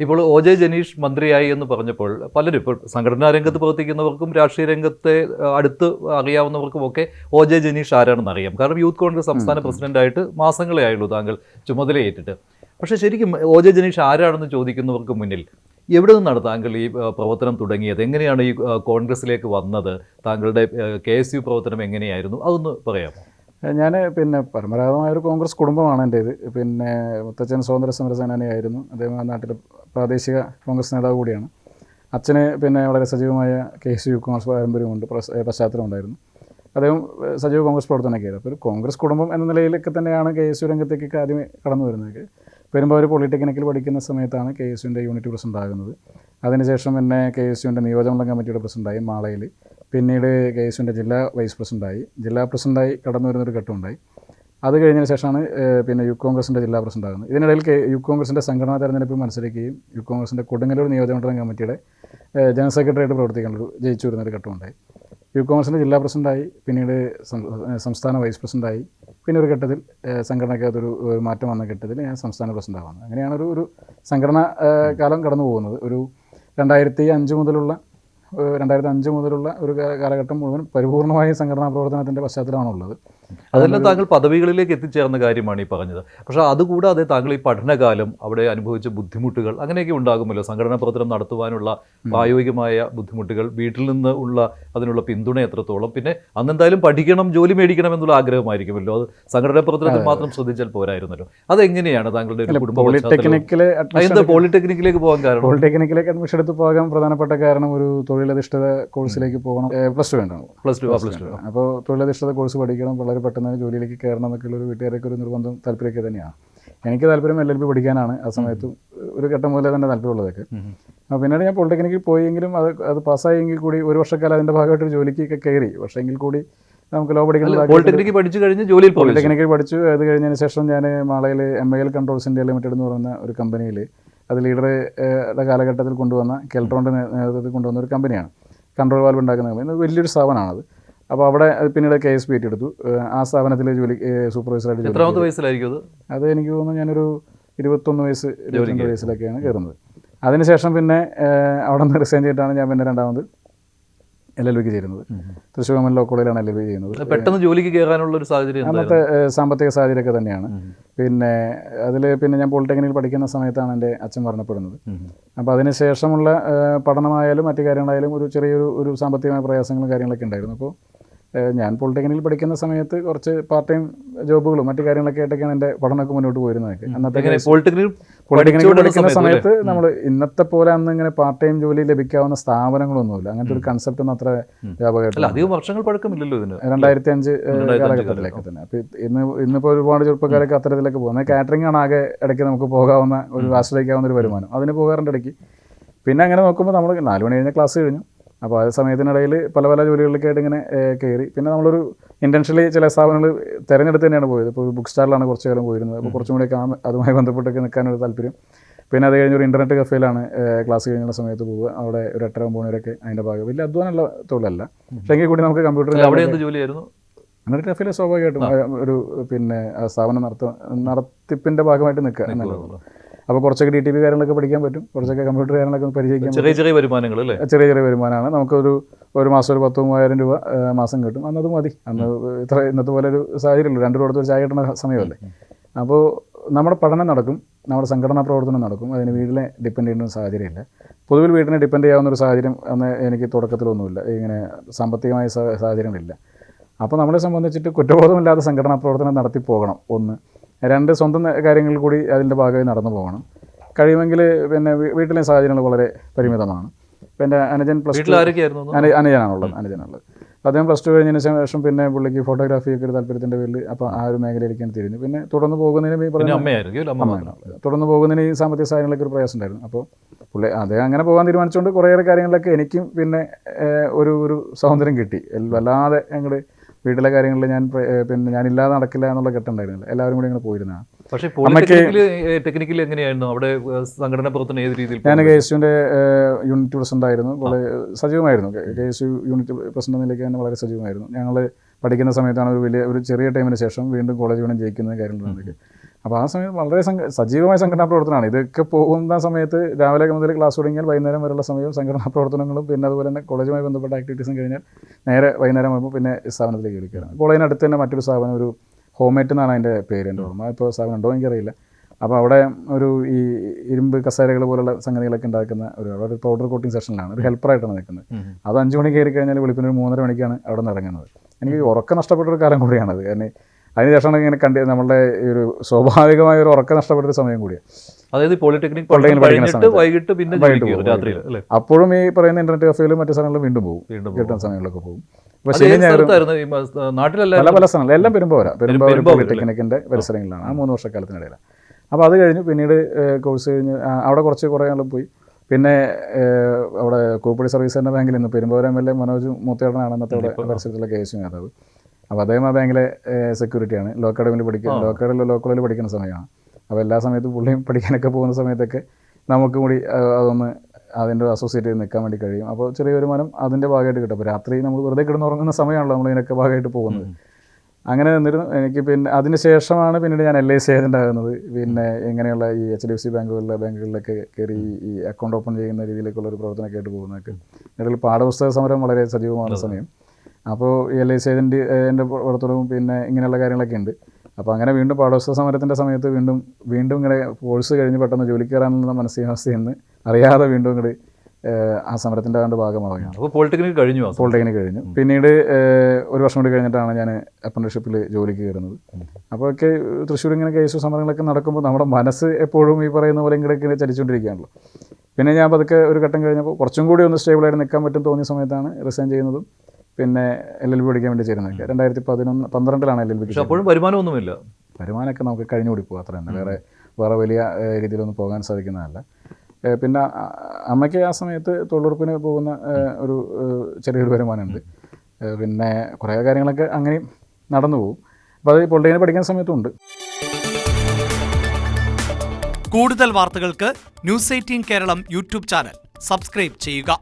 ഇപ്പോൾ ജെ ജനീഷ് മന്ത്രിയായി എന്ന് പറഞ്ഞപ്പോൾ പലരും ഇപ്പോൾ സംഘടനാ രംഗത്ത് പ്രവർത്തിക്കുന്നവർക്കും രാഷ്ട്രീയ രംഗത്തെ അടുത്ത് അറിയാവുന്നവർക്കുമൊക്കെ ജെ ജനീഷ് ആരാണെന്ന് അറിയാം. കാരണം യൂത്ത് കോൺഗ്രസ് സംസ്ഥാന പ്രസിഡന്റായിട്ട് മാസങ്ങളേ ആയുള്ളൂ താങ്കൾ ചുമതലയേറ്റിട്ട്. പക്ഷേ ശരിക്കും ജെ ജനീഷ് ആരാണെന്ന് ചോദിക്കുന്നവർക്ക് മുന്നിൽ എവിടെ നിന്നാണ് താങ്കൾ ഈ പ്രവർത്തനം തുടങ്ങിയത്? എങ്ങനെയാണ് ഈ കോൺഗ്രസിലേക്ക് വന്നത്? താങ്കളുടെ KSU പ്രവർത്തനം എങ്ങനെയായിരുന്നു? അതൊന്ന് പറയാമോ? ഞാൻ പരമ്പരാഗതമായൊരു കോൺഗ്രസ് കുടുംബമാണ് എൻ്റേത്. മുത്തച്ഛൻ സ്വാതന്ത്ര്യ സമര സേനാനിയായിരുന്നു. അദ്ദേഹം ആ നാട്ടിലെ പ്രാദേശിക കോൺഗ്രസ് നേതാവ് കൂടിയാണ്. അച്ഛന് വളരെ സജീവമായ KSU കോൺഗ്രസ് പാരമ്പര്യമുണ്ട്, പശ്ചാത്തലം ഉണ്ടായിരുന്നു. അദ്ദേഹം സജീവ കോൺഗ്രസ് പ്രവർത്തനമൊക്കെ ആയിരുന്നു. അപ്പോൾ ഒരു കോൺഗ്രസ് കുടുംബം എന്ന നിലയിലൊക്കെ തന്നെയാണ് KSU രംഗത്തേക്കൊക്കെ ആദ്യമേ കടന്നു വരുന്നത്. പെരുമ്പാവൂർ പോളിടെക്നിക്കിൽ പഠിക്കുന്ന സമയത്താണ് KSUവിൻ്റെ യൂണിറ്റ് പ്രസിഡന്റ് ആകുന്നത്. അതിനുശേഷം പിന്നെ KSUവിൻ്റെ നിയോജകമണ്ഡലം കമ്മിറ്റിയുടെ പ്രസിഡന്റായി മാളയിൽ. പിന്നീട് KSUവിൻ്റെ ജില്ലാ വൈസ് പ്രസിഡന്റായി, ജില്ലാ പ്രസിഡന്റായി കടന്നു വരുന്നൊരു ഘട്ടമുണ്ടായി. അത് കഴിഞ്ഞതിന് ശേഷമാണ് യൂത്ത് കോൺഗ്രസിൻ്റെ ജില്ലാ പ്രസിഡന്റ് ആകുന്നത്. ഇതിനിടയിൽ യൂത്ത് കോൺഗ്രസിൻ്റെ സംഘടനാ തെരഞ്ഞെടുപ്പിൽ മത്സരിക്കുകയും യൂത്ത് കോൺഗ്രസിൻ്റെ കൊടുങ്ങല്ലൂർ നിയോജകമണ്ഡലം കമ്മിറ്റിയുടെ ജനറൽ സെക്രട്ടറിയായിട്ട് പ്രവർത്തിക്കാനൊരു ജയിച്ചു വരുന്നൊരു ഘട്ടമുണ്ടായി. യൂത്ത് കോൺഗ്രസിൻ്റെ ജില്ലാ പ്രസിഡന്റായി, പിന്നീട് സംസ്ഥാന വൈസ് പ്രസിഡന്റായി. പിന്നെ ഒരു ഘട്ടത്തിൽ സംഘടനയ്ക്കകത്തൊരു മാറ്റം വന്ന ഘട്ടത്തിൽ ഞാൻ സംസ്ഥാന പ്രസിഡന്റ് ആവുന്നത്. അങ്ങനെയാണ് ഒരു സംഘടനാ കാലം കടന്നു പോകുന്നത്. ഒരു 2005 മുതലുള്ള ഒരു കാലഘട്ടം മുഴുവൻ പരിപൂർണമായ സംഘടനാ പ്രവർത്തനത്തിൻ്റെ പശ്ചാത്തലമാണുള്ളത്. അതെല്ലാം താങ്കൾ പദവികളിലേക്ക് എത്തിച്ചേർന്ന കാര്യമാണ് ഈ പറഞ്ഞത്. പക്ഷേ അതുകൂടാതെ താങ്കൾ ഈ പഠനകാലം അവിടെ അനുഭവിച്ച ബുദ്ധിമുട്ടുകൾ അങ്ങനെയൊക്കെ ഉണ്ടാകുമല്ലോ. സംഘടനാ പ്രവർത്തനം നടത്തുവാനുള്ള പ്രായോഗികമായ ബുദ്ധിമുട്ടുകൾ, വീട്ടിൽ നിന്ന് ഉള്ള അതിനുള്ള പിന്തുണ എത്രത്തോളം, പിന്നെ അന്നെന്തായാലും പഠിക്കണം, ജോലി മേടിക്കണം എന്നുള്ള ആഗ്രഹമായിരിക്കുമല്ലോ. അത് സംഘടനാ പ്രവർത്തനത്തിൽ മാത്രം ശ്രദ്ധിച്ചാൽ പോരായിരുന്നല്ലോ. അതെങ്ങനെയാണ് താങ്കളുടെ ഒരു കുടുംബ പോളിടെക്നിക്കിലേക്ക് പോകാൻ കാരണം? പോളിടെക്നിക്കിലേക്ക് അഡ്മിഷൻ എടുത്ത് പോകാൻ പ്രധാനപ്പെട്ട കാരണം ഒരു തൊഴിലധിഷ്ഠിത കോഴ്സിലേക്ക് പോകണം. പ്ലസ് ടു വേണ്ടാണ്. Plus two. അപ്പോൾ തൊഴിലധിഷ്ഠിത കോഴ്സ് പഠിക്കണം, വളരെ പെട്ടെന്ന് ജോലിയിലേക്ക് കയറണം എന്നൊക്കെയുള്ള ഒരു വീട്ടുകാരൊക്കെ ഒരു നിർബന്ധം, താല്പര്യമൊക്കെ തന്നെയാണ്. എനിക്ക് താല്പര്യം LLB പഠിക്കാനാണ്. ആ സമയത്ത് ഒരു ഘട്ടം മുതലേ തന്നെ താല്പര്യമുള്ളതൊക്കെ. അപ്പോൾ പിന്നീട് ഞാൻ പോളിടെക്നിക്കിൽ പോയെങ്കിലും അത് പാസ്സായെങ്കിൽ കൂടി ഒരു വർഷക്കാലം അതിൻ്റെ ഭാഗമായിട്ടൊരു ജോലിക്കൊക്കെ കയറി. പക്ഷേങ്കിൽ കൂടി നമുക്ക് ലോ പഠിക്കുന്ന പോളിടെക്നിക്ക് പഠിച്ചു കഴിഞ്ഞ് ജോലിയിൽ പോളിടെക്നിക്കിൽ പഠിച്ചു. അത് കഴിഞ്ഞതിന് ശേഷം ഞാൻ മാളയിൽ MIL കൺട്രോൾസ് ഇന്ത്യ ലിമിറ്റഡ് എന്ന് പറയുന്ന ഒരു കമ്പനിയിൽ, അത് ലീഡറുടെ കാലഘട്ടത്തിൽ കൊണ്ടുവന്ന കെൽട്രോണിൻ്റെ നേതൃത്വത്തിൽ കൊണ്ടുവന്ന ഒരു കമ്പനിയാണ്. കൺട്രോൾ വാൽവ് ഉണ്ടാക്കുന്ന കമ്പനി. വലിയൊരു സ്ഥാപനമാണത്. അപ്പോൾ അവിടെ പിന്നീട് KSP ഏറ്റെടുത്തു. ആ സ്ഥാപനത്തിൽ ജോലി സൂപ്പർവൈസറായിട്ട്. എത്രാമത്തെ വയസ്സിലായിരിക്കും അത്? എനിക്ക് തോന്നുന്നു ഞാനൊരു 21 വയസ്സ് 22 വയസ്സിലൊക്കെയാണ് കയറുന്നത്. അതിനുശേഷം പിന്നെ അവിടെ നിന്ന് റിസൈൻ ചെയ്തിട്ടാണ് ഞാൻ പിന്നെ രണ്ടാമത് LLBക്ക് ചേരുന്നത്. തൃശ്ശൂർ ഗവൺമെൻറ് ലോ കോളേജിലാണ് LLB ചെയ്യുന്നത്. പെട്ടെന്ന് ജോലിക്ക് കയറാനുള്ള ഒരു സാഹചര്യം അന്നത്തെ സാമ്പത്തിക സാഹചര്യമൊക്കെ തന്നെയാണ്. അതിൽ ഞാൻ പോളിടെക്നിക്കിൽ പഠിക്കുന്ന സമയത്താണ് എൻ്റെ അച്ഛൻ മരണപ്പെടുന്നത്. അപ്പോൾ അതിനുശേഷമുള്ള പഠനമായാലും മറ്റു കാര്യങ്ങളായാലും ചെറിയൊരു സാമ്പത്തികമായ പ്രയാസങ്ങളും കാര്യങ്ങളൊക്കെ ഉണ്ടായിരുന്നു. അപ്പോൾ ഞാൻ പോളിടെക്നിക്കിൽ പഠിക്കുന്ന സമയത്ത് കുറച്ച് പാർട്ട് ടൈം ജോബുകളും മറ്റു കാര്യങ്ങളൊക്കെ ആയിട്ടൊക്കെയാണ് എൻ്റെ പഠനമൊക്കെ മുന്നോട്ട് പോയിരുന്നതൊക്കെ. അന്നത്തെ പോളിടെക്നിക്കിൽ പഠിക്കുന്ന സമയത്ത് നമ്മൾ ഇന്നത്തെ പോലെ അന്ന് ഇങ്ങനെ പാർട്ട് ടൈം ജോലി ലഭിക്കാവുന്ന സ്ഥാപനങ്ങളൊന്നുമില്ല. അങ്ങനത്തെ ഒരു കൺസെപ്റ്റ് ഒന്നും അത്ര വ്യാപകമായിട്ടില്ല. 2005 കാലഘട്ടത്തിലേക്ക് തന്നെ. അപ്പോൾ ഇന്നിപ്പോൾ ഒരുപാട് ചെറുപ്പക്കാരൊക്കെ അത്തരത്തിലൊക്കെ പോകുന്നത്. കാറ്ററിംഗ് ആണ് ആകെ ഇടയ്ക്ക് നമുക്ക് പോകാവുന്ന ആശ്രയിക്കാവുന്ന ഒരു വരുമാനം. അതിന് പോകാറുണ്ട് ഇടയ്ക്ക്. പിന്നെ അങ്ങനെ നോക്കുമ്പോൾ നമ്മൾ 4 മണി കഴിഞ്ഞ ക്ലാസ് കഴിഞ്ഞു. അപ്പോൾ ആ സമയത്തിനിടയിൽ പല ജോലികളിലൊക്കെ ആയിട്ട് ഇങ്ങനെ കയറി. പിന്നെ നമ്മളൊരു ഇൻറ്റൻഷ്യലി ചില സ്ഥാപനങ്ങൾ തിരഞ്ഞെടുത്ത് തന്നെയാണ് പോയത്. ഇപ്പോൾ ബുക്ക് സ്റ്റാളിലാണ് കുറച്ച് കാലം പോയിരുന്നത്. അപ്പോൾ കുറച്ചും കൂടിയൊക്കെ അതുമായി ബന്ധപ്പെട്ടൊക്കെ നിൽക്കാനൊരു താല്പര്യം. പിന്നെ അത് കഴിഞ്ഞൊരു ഇൻ്റർനെറ്റ് കഫേയിലാണ് ക്ലാസ് കഴിഞ്ഞുള്ള സമയത്ത് പോവുക. അവിടെ ഒരു 8:30 വരെയൊക്കെ അതിൻ്റെ ഭാഗം. വലിയ അധ്വാനമുള്ള തൊഴിലല്ല. പക്ഷേ എങ്കിൽ കൂടി നമുക്ക് കമ്പ്യൂട്ടറിൽ ഇൻ്റർനെറ്റ് കഫേയിൽ സ്വാഭാവികമായിട്ടും ഒരു സ്ഥാപനം നടത്തിപ്പിൻ്റെ ഭാഗമായിട്ട് നിൽക്കുക എന്നുള്ളത്. അപ്പോൾ കുറച്ചൊക്കെ DTP കാര്യങ്ങളൊക്കെ പഠിക്കാൻ പറ്റും, കുറച്ചൊക്കെ കമ്പ്യൂട്ടർ കാര്യങ്ങളൊക്കെ പരിചയിക്കാൻ. ചെറിയ വരുമാനങ്ങൾ അല്ലേ? ചെറിയ വരുമാനമാണ്. ഒരു മാസം ഒരു 10,000-30,000 രൂപ മാസം കിട്ടും. അന്നത് മതി. അന്ന് ഇന്നത്തെ പോലെ ഒരു സാഹചര്യമുള്ളൂ. 2 രൂപ കൊടുത്ത് ഒരു ചായ കിട്ടുന്ന സമയമല്ലേ. അപ്പോൾ നമ്മുടെ പഠനം നടക്കും, നമ്മുടെ സംഘടനാ പ്രവർത്തനം നടക്കും. അതിന് വീട്ടിലെ ഡിപ്പെൻഡ് ചെയ്യുന്ന സാഹചര്യമില്ല. പൊതുവിൽ വീട്ടിനെ ഡിപ്പെൻഡ് ചെയ്യാവുന്ന ഒരു സാഹചര്യം അന്ന് എനിക്ക് തുടക്കത്തിലൊന്നുമില്ല. ഇങ്ങനെ സാമ്പത്തികമായ സാഹചര്യങ്ങളില്ല. അപ്പോൾ നമ്മളെ സംബന്ധിച്ചിട്ട് കുറ്റബോധമില്ലാതെ സംഘടനാ പ്രവർത്തനം നടത്തി പോകണം. 1. 2, സ്വന്തം കാര്യങ്ങൾ കൂടി അതിൻ്റെ ഭാഗമായി നടന്നു പോകണം. കഴിയുമെങ്കിൽ വീട്ടിലെ സാഹചര്യങ്ങൾ വളരെ പരിമിതമാണ്. പിന്നെ അനുജൻ അനുജനാണുള്ളത്. അദ്ദേഹം പ്ലസ് 2 കഴിഞ്ഞതിന് ശേഷം പിന്നെ പുള്ളിക്ക് ഫോട്ടോഗ്രാഫിയൊക്കെ ഒരു താല്പര്യത്തിൻ്റെ പേരിൽ അപ്പോൾ ആ ഒരു മേഖലയിലേക്കാണ് തിരിഞ്ഞു. പിന്നെ തുടർന്ന് പോകുന്നതിന് ഈ സാമ്പത്തിക സാഹചര്യങ്ങളൊക്കെ ഒരു പ്രയാസം ഉണ്ടായിരുന്നു. അപ്പോൾ അദ്ദേഹം അങ്ങനെ പോകാൻ തീരുമാനിച്ചുകൊണ്ട് കുറേയേറെ കാര്യങ്ങളിലൊക്കെ എനിക്കും പിന്നെ ഒരു സ്വാതന്ത്ര്യം കിട്ടി. വല്ലാതെ ഞങ്ങൾ വീട്ടിലെ കാര്യങ്ങളിൽ ഞാനില്ലാതെ നടക്കില്ല എന്നുള്ള ഘട്ടമുണ്ടായിരുന്നില്ല. എല്ലാവരും കൂടി ഇങ്ങനെ പോയിരുന്നതാണ്. പക്ഷേ ടെക്നിക്കലി എങ്ങനെയായിരുന്നു അവിടെ സംഘടനാ പ്രവർത്തനം? ഏത് രീതിയിൽ? ഞാൻ KSUവിൻ്റെ യൂണിറ്റ് പ്രസിഡന്റ് ആയിരുന്നു. വളരെ സജീവമായിരുന്നു. KSU യൂണിറ്റ് പ്രസിഡന്റ് നിലയ്ക്ക് തന്നെ വളരെ സജീവമായിരുന്നു. ഞങ്ങൾ പഠിക്കുന്ന സമയത്താണ് ഒരു ചെറിയ ടൈമിന് ശേഷം വീണ്ടും കോളേജ് വേണം ജയിക്കുന്ന കാര്യങ്ങളൊക്കെ. അപ്പോൾ ആ സമയത്ത് വളരെ സജീവമായ സംഘടനാ പ്രവർത്തനമാണ്. ഇതൊക്കെ പോകുന്ന സമയത്ത് രാവിലെ മുതൽ ക്ലാസ് തുടങ്ങിയാൽ വൈകുന്നേരം വരെയുള്ള സമയവും സംഘടനാ പ്രവർത്തനങ്ങളും പിന്നെ അതുപോലെ തന്നെ കോളേജുമായി ബന്ധപ്പെട്ട ആക്ടിവിറ്റീസും കഴിഞ്ഞാൽ നേരെ വൈകുന്നേരം ആകുമ്പോൾ പിന്നെ സ്ഥാപനത്തിലേക്ക് വിളിക്കുകയാണ്. കോളേജിനടുത്ത് തന്നെ മറ്റൊരു സ്ഥാപനം, ഒരു ഹോംമേറ്റ് എന്നാണ് അതിൻ്റെ പേര്, എൻ്റെ ഓർമ്മ ഇപ്പോൾ സ്ഥാപനം ഉണ്ടോ എനിക്കറിയില്ല. അപ്പോൾ അവിടെ ഒരു ഈ ഇരുമ്പ് കസേരകൾ പോലുള്ള സംഗതികളൊക്കെ ഉണ്ടാക്കുന്ന ഒരു പൗഡർ കോട്ടിങ് സെഷനിലാണ്, ഒരു ഹെൽപ്പറായിട്ടാണ് നിൽക്കുന്നത്. അത് 5 മണിക്ക് കയറി കഴിഞ്ഞാൽ വെളുപ്പിന് ഒരു 3:30 മണിക്കാണ് അവിടെ നിന്ന് ഇറങ്ങുന്നത്. എനിക്ക് ഉറക്കം നഷ്ടപ്പെട്ട ഒരു കാലം കൂടിയാണത്. കാരണം അതിനുശേഷമാണ് ഇങ്ങനെ നമ്മളുടെ ഒരു സ്വാഭാവികമായ ഒരു ഉറക്കം നഷ്ടപ്പെട്ടൊരു സമയം കൂടിയാണ്. അതായത് പോളിടെക്നിക് വൈകിട്ട് പിന്നെ അപ്പോഴും ഈ പറയുന്ന ഇന്റർനെറ്റ് കഫേയിലും മറ്റു സ്ഥലങ്ങളിലും വീണ്ടും പോകും, കിട്ടുന്ന സമയങ്ങളിലൊക്കെ പോകും. പല പല സ്ഥലങ്ങളിൽ എല്ലാം പെരുമ്പാവൂർ പോളിടെക്നിക്കിന്റെ പരിസരങ്ങളിലാണ് ആ 3 വർഷക്കാലത്തിനിടയിലാണ്. അപ്പോൾ അത് കഴിഞ്ഞ് പിന്നീട് കോഴ്സ് കഴിഞ്ഞ് അവിടെ കുറേ നാളും പോയി. പിന്നെ അവിടെ കോപ്പറേറ്റീവ് സർവീസ് സഹകരണ ബാങ്കിൽ നിന്ന് പെരുമ്പാവൂർ MLA മനോജ് മൂത്തേടനാണ് അന്നത്തെ അവിടെ പരിസരത്തുള്ള KSU നേതാവ്. അപ്പോൾ അദ്ദേഹം ആ ബാങ്കിലെ സെക്യൂരിറ്റിയാണ്. ലോ അക്കാഡമിയിൽ ലോക്കലിൽ പഠിക്കുന്ന സമയമാണ്. അപ്പോൾ എല്ലാ സമയത്തും പുള്ളിയും പഠിക്കാനൊക്കെ പോകുന്ന സമയത്തൊക്കെ നമുക്ക് കൂടി അതൊന്ന് അതിൻ്റെ അസോസിയേറ്റ് ചെയ്ത് നിൽക്കാൻ വേണ്ടി കഴിയും. അപ്പോൾ ചെറിയ വരുമാനം അതിൻ്റെ ഭാഗമായിട്ട് കിട്ടും. അപ്പോൾ രാത്രി നമ്മൾ വെറുതെ കിടന്നുറങ്ങുന്ന സമയമാണല്ലോ നമ്മളിതിനൊക്കെ ഭാഗമായിട്ട് പോകുന്നത്. അങ്ങനെ നിന്നിരുന്നു. എനിക്ക് പിന്നെ അതിന് ശേഷമാണ് പിന്നീട് ഞാൻ LIC ഏജൻ്റ് ആകുന്നത്. പിന്നെ ഇങ്ങനെയുള്ള ഈ HDFC ബാങ്കുകളിലൊക്കെ കയറി ഈ അക്കൗണ്ട് ഓപ്പൺ ചെയ്യുന്ന രീതിയിലേക്കുള്ള ഒരു പ്രവർത്തനമൊക്കെ ആയിട്ട് പോകുന്നതൊക്കെ. ഇടയിൽ പാഠപുസ്തക സമരം വളരെ സജീവமான സമയം. അപ്പോൾ ഈ LIC ഏജൻ്റ് എൻ്റെ പ്രവർത്തനവും പിന്നെ ഇങ്ങനെയുള്ള കാര്യങ്ങളൊക്കെ ഉണ്ട്. അപ്പോൾ അങ്ങനെ വീണ്ടും പാഠപുസ്തക സമരത്തിൻ്റെ സമയത്ത് വീണ്ടും ഇങ്ങനെ കോഴ്സ് കഴിഞ്ഞ് പെട്ടെന്ന് ജോലിക്ക് കയറാനുള്ള മാനസികാവസ്ഥയിൽ നിന്ന് അറിയാതെ വീണ്ടും ഇങ്ങോട്ട് ആ സമരത്തിൻ്റെ ആണ്ട് ഭാഗമാവുകയാണ്. അപ്പോൾ പോളിടെക്നിക് കഴിഞ്ഞു. പിന്നീട് 1 വർഷം കൂടി കഴിഞ്ഞിട്ടാണ് ഞാൻ അപ്രന്റീസ്ഷിപ്പിൽ ജോലിക്ക് കയറുന്നത്. അപ്പോഴൊക്കെ തൃശ്ശൂർ ഇങ്ങനെ കേസ് സമരങ്ങളൊക്കെ നടക്കുമ്പോൾ നമ്മുടെ മനസ്സ് എപ്പോഴും ഈ പറയുന്ന പോലെ ഇങ്ങോട്ടൊക്കെ ചലിച്ചുകൊണ്ടിരിക്കുകയാണല്ലോ. പിന്നെ ഞാൻ പതുക്കെ ഒരു ഘട്ടം കഴിഞ്ഞപ്പോൾ കുറച്ചും കൂടി ഒന്ന് സ്റ്റേബിളായിട്ട് നിൽക്കാൻ പറ്റും തോന്നിയ സമയത്താണ് റിസൈൻ ചെയ്യുന്നതും പിന്നെ LLB പഠിക്കാൻ വേണ്ടി ചേരുന്നതൊക്കെ. 2012 LLB. അപ്പോഴും വരുമാനമൊന്നുമില്ല. വരുമാനമൊക്കെ നമുക്ക് കഴിഞ്ഞുകൂടി പോകും, അത്ര തന്നെ. വേറെ വലിയ രീതിയിലൊന്നും പോകാൻ സാധിക്കുന്നതല്ല. പിന്നെ അമ്മയ്ക്ക് ആ സമയത്ത് തൊഴിലുറപ്പിന് പോകുന്ന ഒരു ചെറിയൊരു വരുമാനമുണ്ട്. പിന്നെ കുറേ കാര്യങ്ങളൊക്കെ അങ്ങനെയും നടന്നു പോകും. അപ്പോൾ അത് പൊളിറ്റിക്കിനെ പഠിക്കുന്ന സമയത്തുണ്ട്. കൂടുതൽ വാർത്തകൾക്ക് News 18 Keralam YouTube channel subscribe ചെയ്യുക.